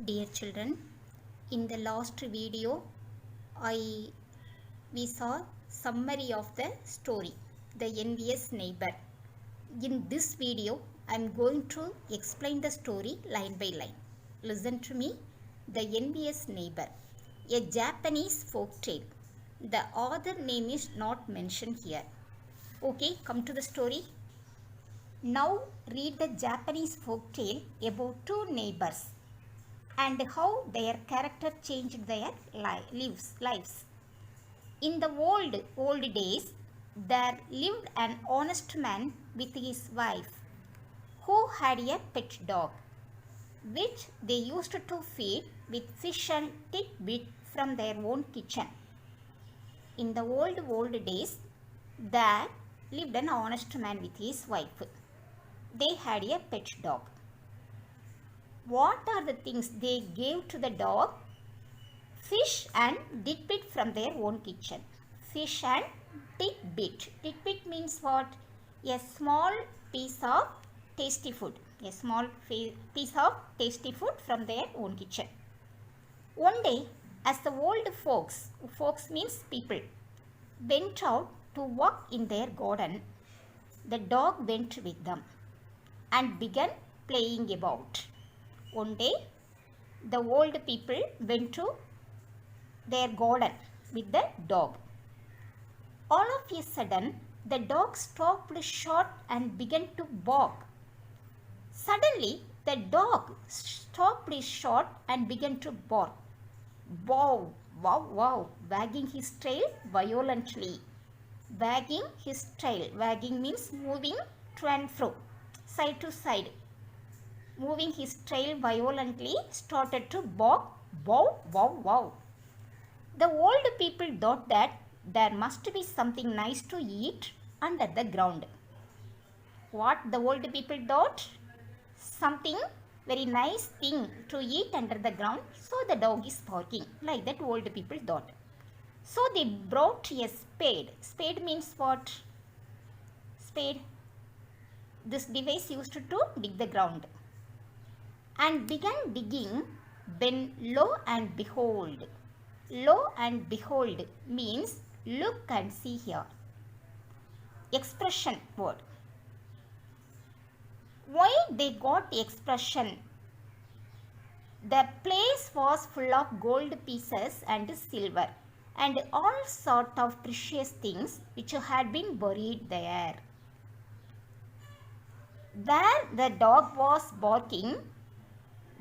Dear children, in the last video we saw summary of the story The Envious Neighbor. In this video I am going to explain the story line by line. Listen to me. The Envious Neighbor, a Japanese folk tale. The author name is not mentioned here. Okay, come to the story. Now read the Japanese folk tale about two neighbors and how their character changed their lives. In the old days, there lived an honest man with his wife who had a pet dog, which they used to feed with fish and tidbit from their own kitchen. In the old days, there lived an honest man with his wife. They had a pet dog. What are the things they gave to the dog? Fish and tidbit from their own kitchen. Fish and tidbit. Tidbit means what? A small piece of tasty food. A small piece of tasty food from their own kitchen. One day, as the old folks means people, went out to walk in their garden, the dog went with them and began playing about. One day, the old people went to their garden with the dog. All of a sudden, the dog stopped short and began to bark. Suddenly, the dog stopped short and began to bark. Wow, wow, wow, wagging his tail violently. Wagging his tail. Wagging means moving to and fro, side to side. Moving his tail violently, started to bark, wow, wow, wow. The old people thought that there must be something nice to eat under the ground. What the old people thought? Something very nice thing to eat under the ground, so the dog is barking, like that old people thought. So they brought a spade. Spade means what? Spade. This device used to dig the ground. And began digging when lo and behold. Lo and behold means look and see here. Expression word. Why they got expression? The place was full of gold pieces and silver and all sort of precious things which had been buried there. Where the dog was barking,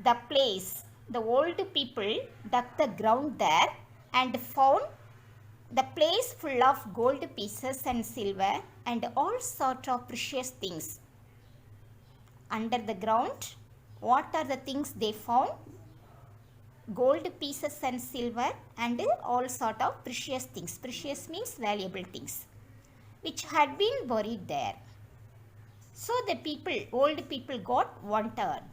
the place, the old people dug the ground there and found the place full of gold pieces and silver and all sort of precious things. Under the ground, what are the things they found? Gold pieces and silver and all sort of precious things. Precious means valuable things, which had been buried there. So the old people got wondered.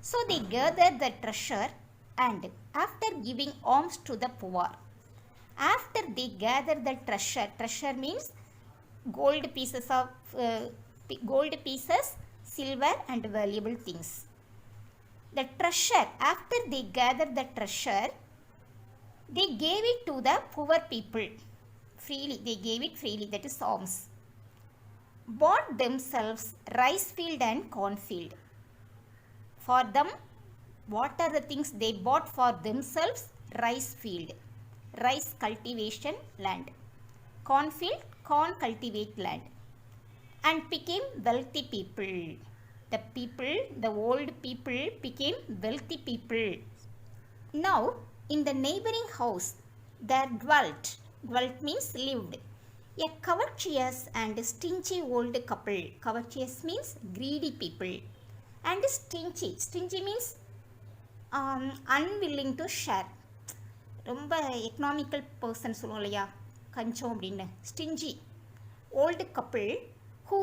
So they gathered the treasure and after giving alms to the poor. After they gathered the treasure means gold pieces, silver and valuable things. The treasure, after they gathered the treasure, they gave it to the poor people. Freely, they gave it freely, that is alms. Bought themselves rice field and corn field. For them, what are the things they bought for themselves? Rice field, rice cultivation land. Corn field, corn cultivate land. And became wealthy people. The old people became wealthy people. Now, in the neighboring house, there dwelt means lived, a covetous and stingy old couple. Covetous means greedy people. And stingy means unwilling to share. ரொம்ப economical person சொல்லுவோம் இல்லையா, கஞ்சம் அப்படின்னு. Stingy old couple who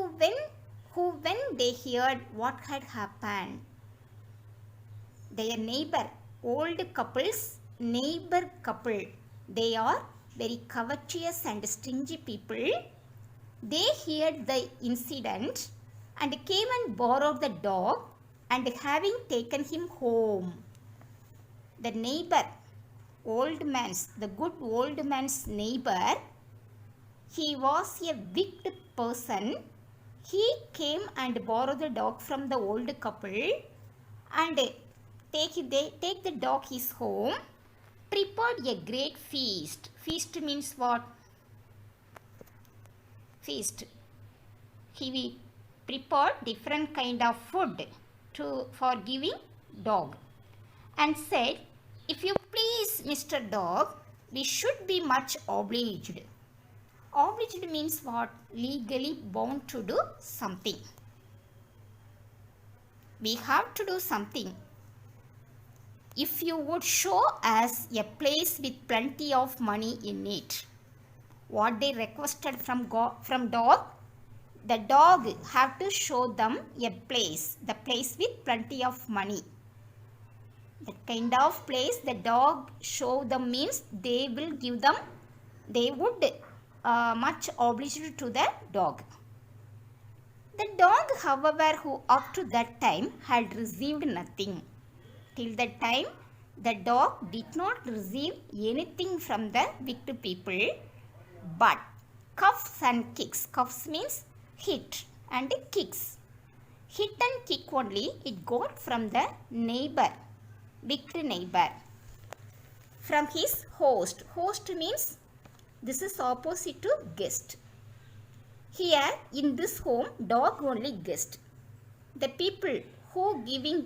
when they heard what had happened, their neighbor, old couple's neighbor couple, they are very covetous and stingy people. They heard the incident and came and borrowed the dog and having taken him home, the neighbor, the good old man's neighbor, he was a wicked person. He came and borrowed the dog from the old couple and take the dog his home, prepared a great feast. Feast means what? Feast. He prepared different kind of food for giving dog and said, "If you please, Mr. Dog, we should be much obliged." Obliged means what? Legally bound to do something. We have to do something. If you would show us a place with plenty of money in it. What they requested from dog? The dog have to show them a place. The place with plenty of money. The kind of place the dog show them means they will give them. They would much obliged to the dog. The dog, however, who up to that time had received nothing. Till that time, the dog did not receive anything from the wicked people, but cuffs and kicks. Cuffs means hit and kicks. Hit and kick only it got from the neighbor, wicked neighbor, from his host. Host means this is opposite to guest. Here in this home, dog only guest. The people who giving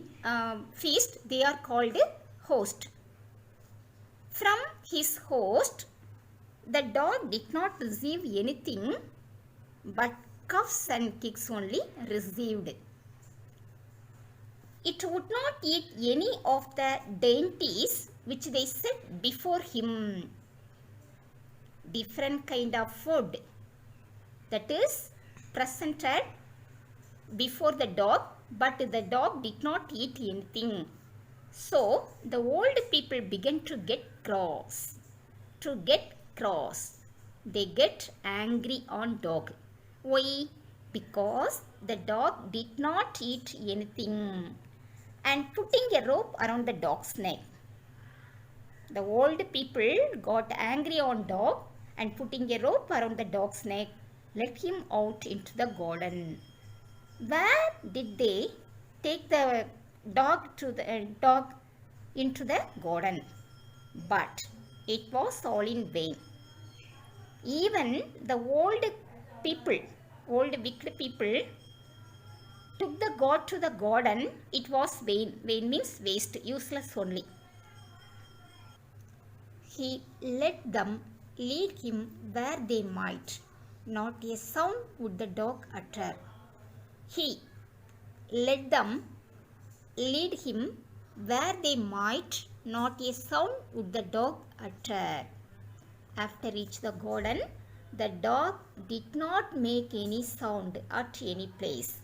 feast, they are called host. From his host, the dog did not receive anything, but cuffs and kicks only received. It would not eat any of the dainties which they set before him. Different kind of food that is presented before the dog, but the dog did not eat anything. So the old people began to get cross. They get angry on dog. Why? Because the dog did not eat anything, and putting a rope around the dog's neck. The old people got angry on dog and putting a rope around the dog's neck, let him out into the garden. Where did they take the dog into the garden? But it was all in vain. Even the old wicked people took the goat to the garden. It was vain. Vain means waste, useless only. He let them lead him where they might. Not a sound would the dog utter. He let them lead him where they might. Not a sound would the dog utter. After reach the garden, the dog did not make any sound at any place.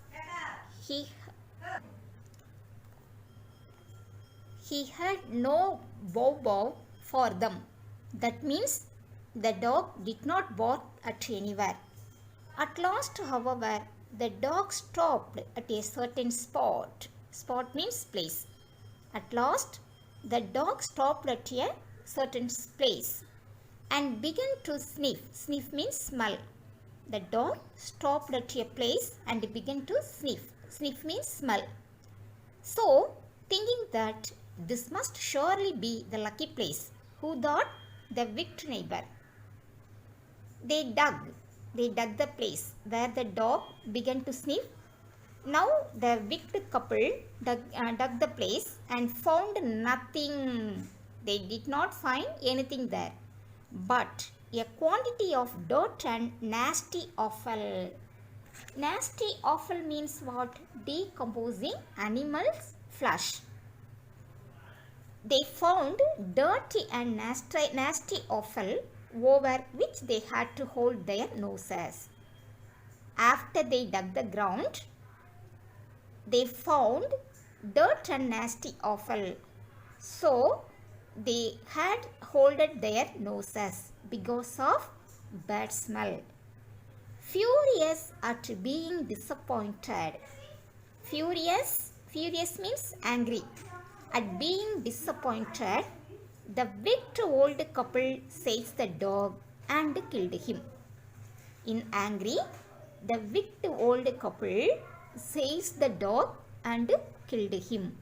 He had no bow for them. That means the dog did not bark at anywhere. At last, however, the dog stopped at a certain spot. Spot means place. At last, the dog stopped at a certain place and began to sniff. Sniff means smell. The dog stopped at a place and began to sniff. Sniff means smell. So, thinking that this must surely be the lucky place, who thought? The wicked neighbor. They dug the place where the dog began to sniff. Now the wicked couple dug the place and found nothing. They did not find anything there, but a quantity of dirt and nasty offal. Nasty offal means what? Decomposing animals' flesh. They found dirty and nasty offal over which they had to hold their noses. After they dug the ground, they found dirt and nasty offal. So they had holded their noses because of bad smell. Furious at being disappointed. Furious means angry. At being disappointed, the wicked old couple seized the dog and killed him. In anger, the wicked old couple seized the dog and killed him.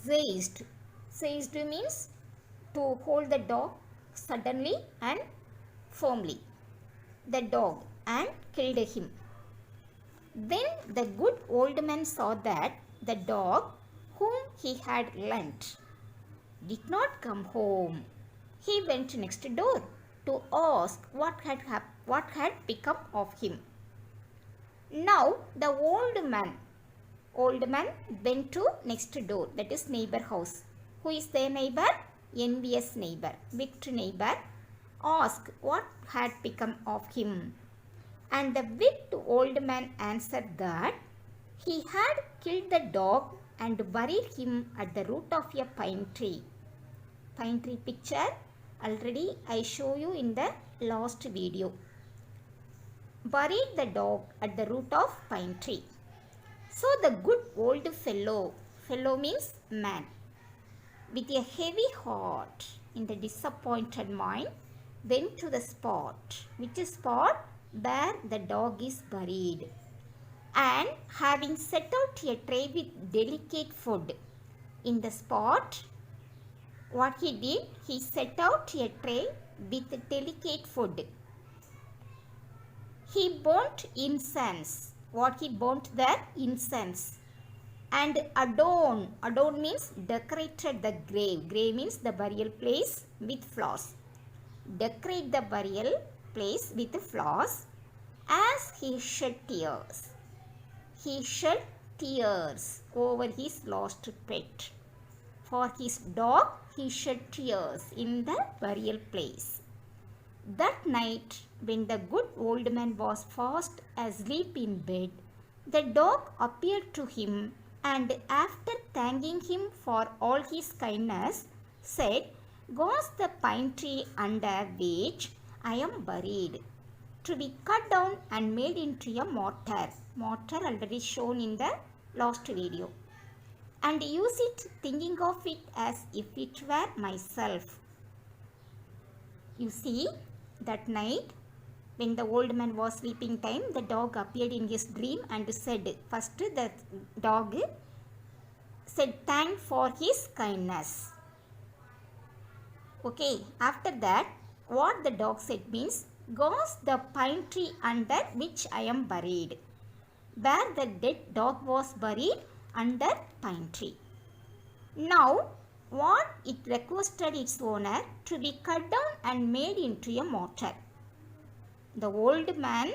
Seized. Seized means to hold the dog suddenly and firmly. The dog and killed him. Then the good old man saw that the dog whom he had lent did not come home. He went next door to ask what had become of him. Now the old man went to next door, that is neighbor house. Who is their neighbor? Envious neighbor, wicked neighbor. Asked what had become of him. And the wicked old man answered that he had killed the dog and buried him at the root of a pine tree. Pine tree picture already I show you in the last video. Buried the dog at the root of pine tree. So the good old fellow means man, with a heavy heart in the disappointed mind, went to the spot. Which spot? Where the dog is buried. And having set out a tray with delicate food in the spot, what he did? He set out a tray with delicate food. He burnt incense. What he burnt there? Incense. And adorn means decorated the grave. Grave means the burial place with flowers. Decorate the burial place with flowers as he shed tears. He shed tears over his lost pet. For his dog, he shed tears in the burial place. That night, when the good old man was fast asleep in bed, the dog appeared to him and after thanking him for all his kindness, said, "Goes the pine tree under which I am buried, to be cut down and made into a mortar." Mortar already shown in the last video. "And use it, thinking of it as if it were myself." You see, that night when the old man was sleeping time, the dog appeared in his dream and said, first the dog said thank for his kindness. Okay, after that what the dog said means, "Goes the pine tree under which I am buried," where the dead dog was buried under pine tree. Now what it requested its owner to be cut down and made into a mortar. The old man,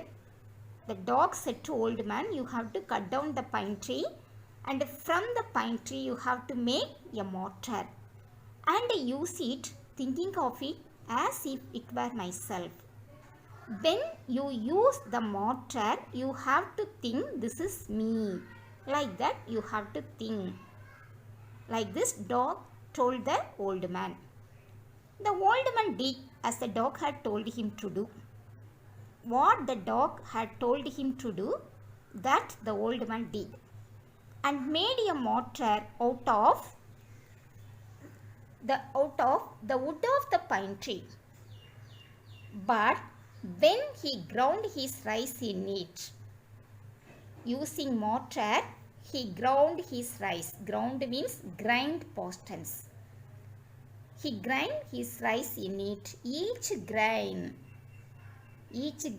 the dog said to old man, "You have to cut down the pine tree and from the pine tree you have to make a mortar and use it, thinking of it as if it were myself. When you use the mortar, you have to think this is me." Like that you have to think. Like this dog told the old man. The old man did as the dog had told him to do. What the dog had told him to do, that the old man did, and made a mortar out of the wood of the pine tree. But when he ground his rice in it, using mortar, he ground his rice. Ground means grind past tense. He grind his rice in it. Each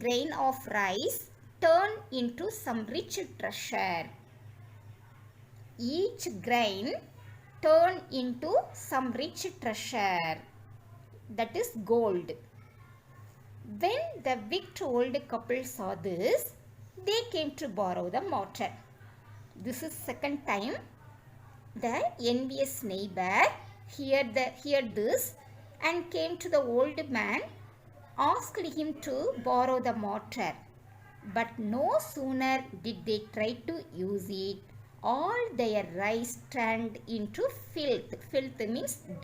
grain of rice turned into some rich treasure. Each grain turned into some rich treasure, that is gold. When the wicked old couple saw this, they came to borrow the mortar. This is second time the envious neighbor heard this and came to the old man, asked him to borrow the mortar. But no sooner did they try to use it, all their rice turned into filth. Filth means